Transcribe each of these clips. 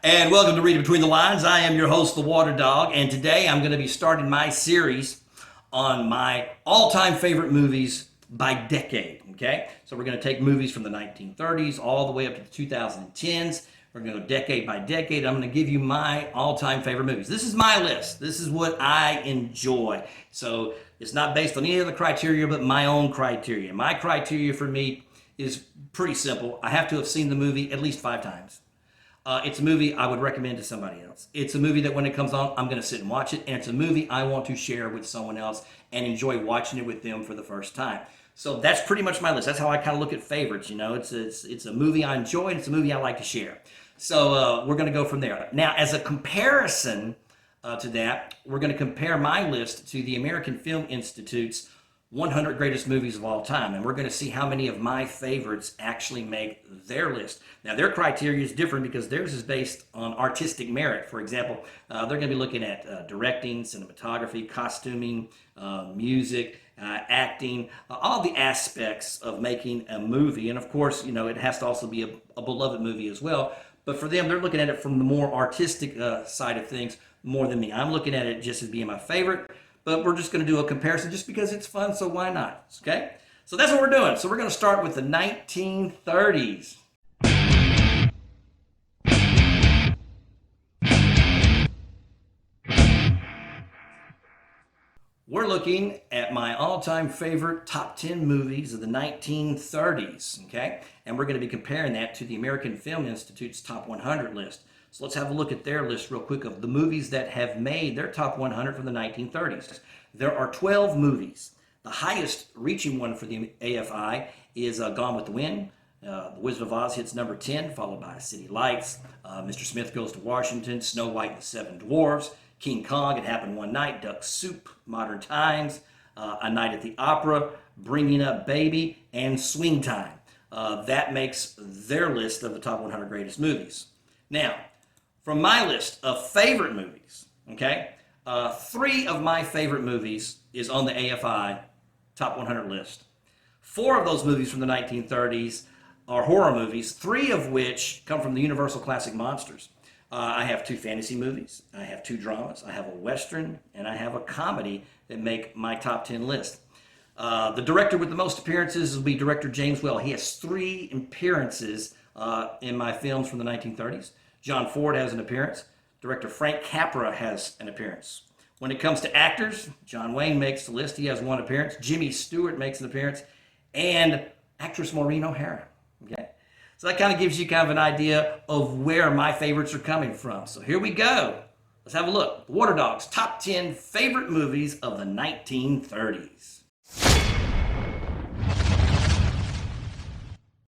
And welcome to Reading Between the Lines. I am your host, The Water Dog, and today I'm going to be starting my series on my all-time favorite movies by decade, okay? So we're going to take movies from the 1930s all the way up to the 2010s. We're going to go decade by decade. I'm going to give you my all-time favorite movies. This is my list. This is what I enjoy. So it's not based on any other criteria but my own criteria. My criteria for me is pretty simple. I have to have seen the movie at least 5 times. It's a movie I would recommend to somebody else. It's a movie that when it comes on, I'm going to sit and watch it. And it's a movie I want to share with someone else and enjoy watching it with them for the first time. So that's pretty much my list. That's how I kind of look at favorites. You know, it's a movie I enjoy and it's a movie I like to share. So we're going to go from there. Now, as a comparison to that, we're going to compare my list to the American Film Institute's 100 greatest movies of all time. And we're going to see how many of my favorites actually make their list. Now, their criteria is different because theirs is based on artistic merit. For example, they're going to be looking at directing, cinematography, costuming, music, acting, all the aspects of making a movie. And of course, you know, it has to also be a beloved movie as well. But for them, they're looking at it from the more artistic side of things more than me. I'm looking at it just as being my favorite. But we're just going to do a comparison just because it's fun, so why not? Okay? So that's what we're doing. So we're going to start with the 1930s. We're looking at my all-time favorite top 10 movies of the 1930s, okay? And we're going to be comparing that to the American Film Institute's top 100 list. So let's have a look at their list real quick of the movies that have made their top 100 from the 1930s. There are 12 movies. The highest reaching one for the AFI is Gone with the Wind. The Wizard of Oz hits number 10, followed by City Lights, Mr. Smith Goes to Washington, Snow White and the Seven Dwarfs, King Kong, It Happened One Night, Duck Soup, Modern Times, A Night at the Opera, Bringing Up Baby, and Swing Time. That makes their list of the top 100 greatest movies. Now, from my list of favorite movies, okay, 3 of my favorite movies is on the AFI top 100 list. 4 of those movies from the 1930s are horror movies, 3 of which come from the Universal Classic Monsters. I have 2 fantasy movies, I have 2 dramas, I have a Western, and I have a comedy that make my top 10 list. The director with the most appearances will be director James Whale. He has 3 appearances in my films from the 1930s. John Ford has an appearance. Director Frank Capra has an appearance. When it comes to actors, John Wayne makes the list. He has 1 appearance. Jimmy Stewart makes an appearance. And actress Maureen O'Hara. Okay? So that kind of gives you kind of an idea of where my favorites are coming from. So here we go. Let's have a look. The Water Dog's top 10 favorite movies of the 1930s.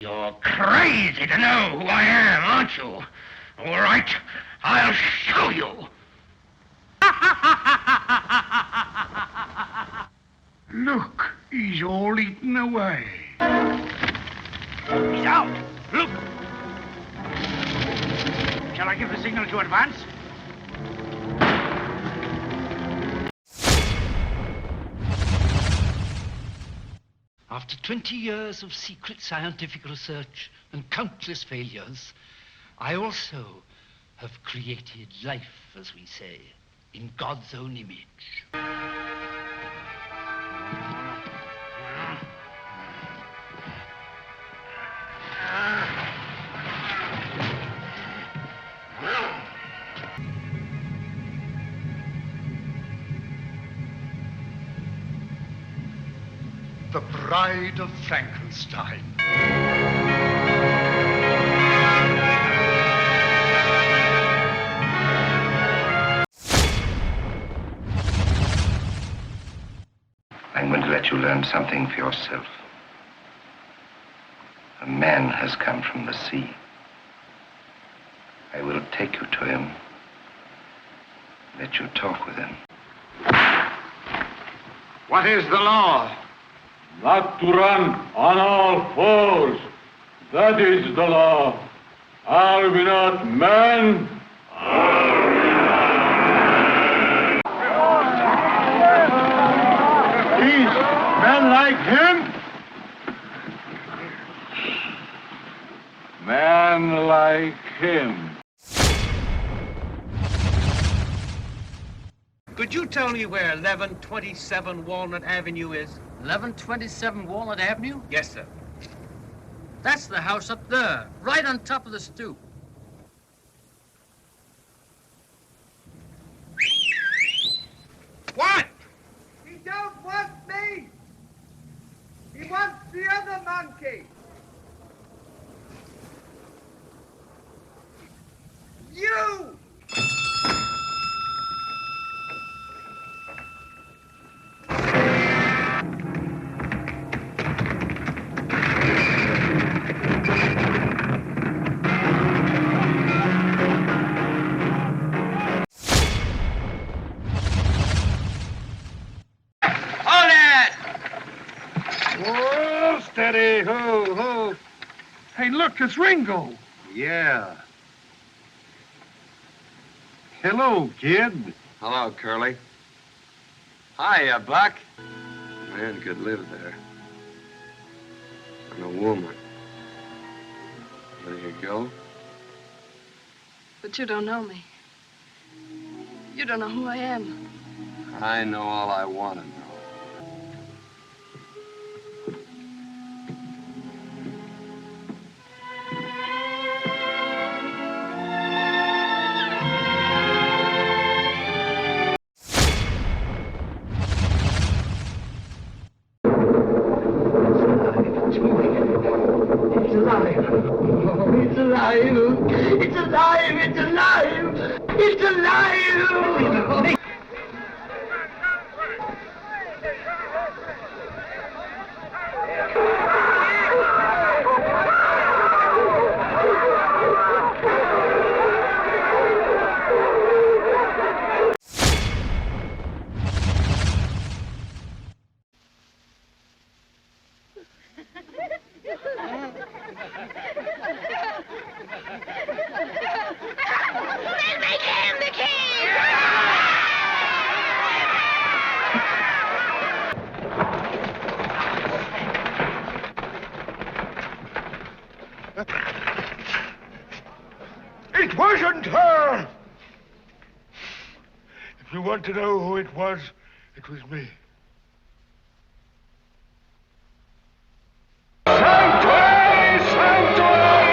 You're crazy to know who I am, aren't you? All right, I'll show you. Look, he's all eaten away. He's out. Look. Shall I give the signal to advance? After 20 years of secret scientific research and countless failures, I also have created life, as we say, in God's own image. The Bride of Frankenstein. I'm going to let you learn something for yourself. A man has come from the sea. I will take you to him. Let you talk with him. What is the law? Not to run on all fours. That is the law. Are we not men? These men like him? Man like him. Could you tell me where 1127 Walnut Avenue is? 1127 Walnut Avenue? Yes, sir. That's the house up there, right on top of the stoop. What? He don't want me. He wants the other monkey. You! Whoa, steady, ho, ho. Hey, look, it's Ringo. Yeah. Hello, kid. Hello, Curly. Hiya, Buck. A man could live there. And a woman. There you go. But you don't know me. You don't know who I am. I know all I want to know. It's alive. Oh, it's alive. It's alive. It's alive. It's alive. It wasn't her! If you want to know who it was me. Sanctuary! Sanctuary!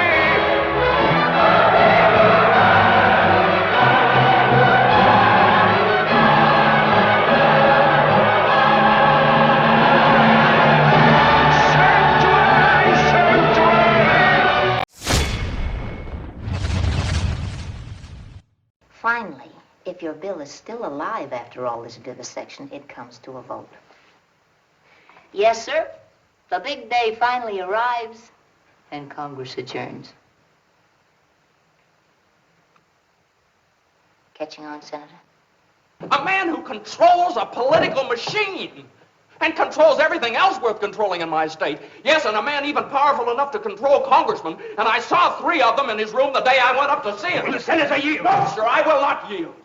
Finally, if your bill is still alive after all this vivisection, it comes to a vote. Yes, sir. The big day finally arrives, and Congress adjourns. Catching on, Senator? A man who controls a political machine and controls everything else worth controlling in my state. Yes, and a man even powerful enough to control congressmen. And I saw 3 of them in his room the day I went up to see him. Will the senator yield? No, sir, I will not yield.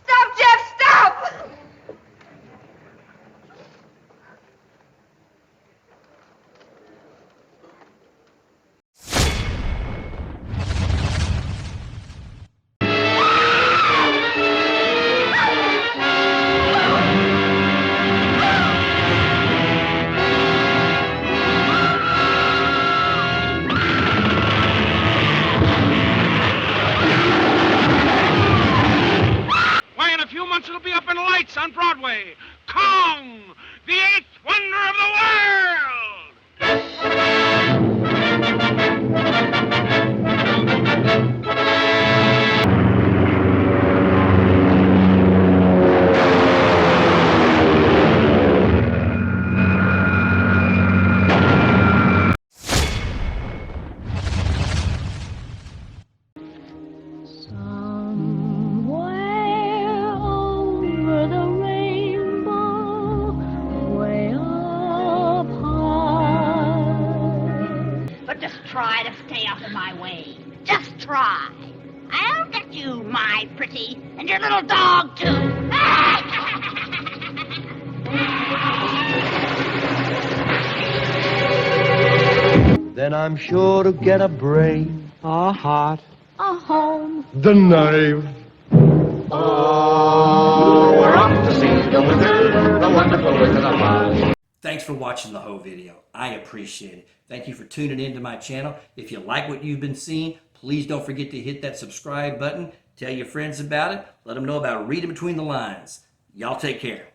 Stop, Jeff, stop! Why, in a few months it'll be up in lights on Broadway. Kong, the 8th wonder of the world! But just try to stay out of my way. Just try. I'll get you, my pretty, and your little dog, too. then I'm sure to get a brain, a heart, A home. the knife. Oh, we're off to see the wizard, the wonderful Wizard of Oz. Thanks for watching the whole video. I appreciate it. Thank you for tuning into my channel. If you like what you've been seeing, please don't forget to hit that subscribe button. Tell your friends about it. Let them know about reading between the lines. Y'all take care.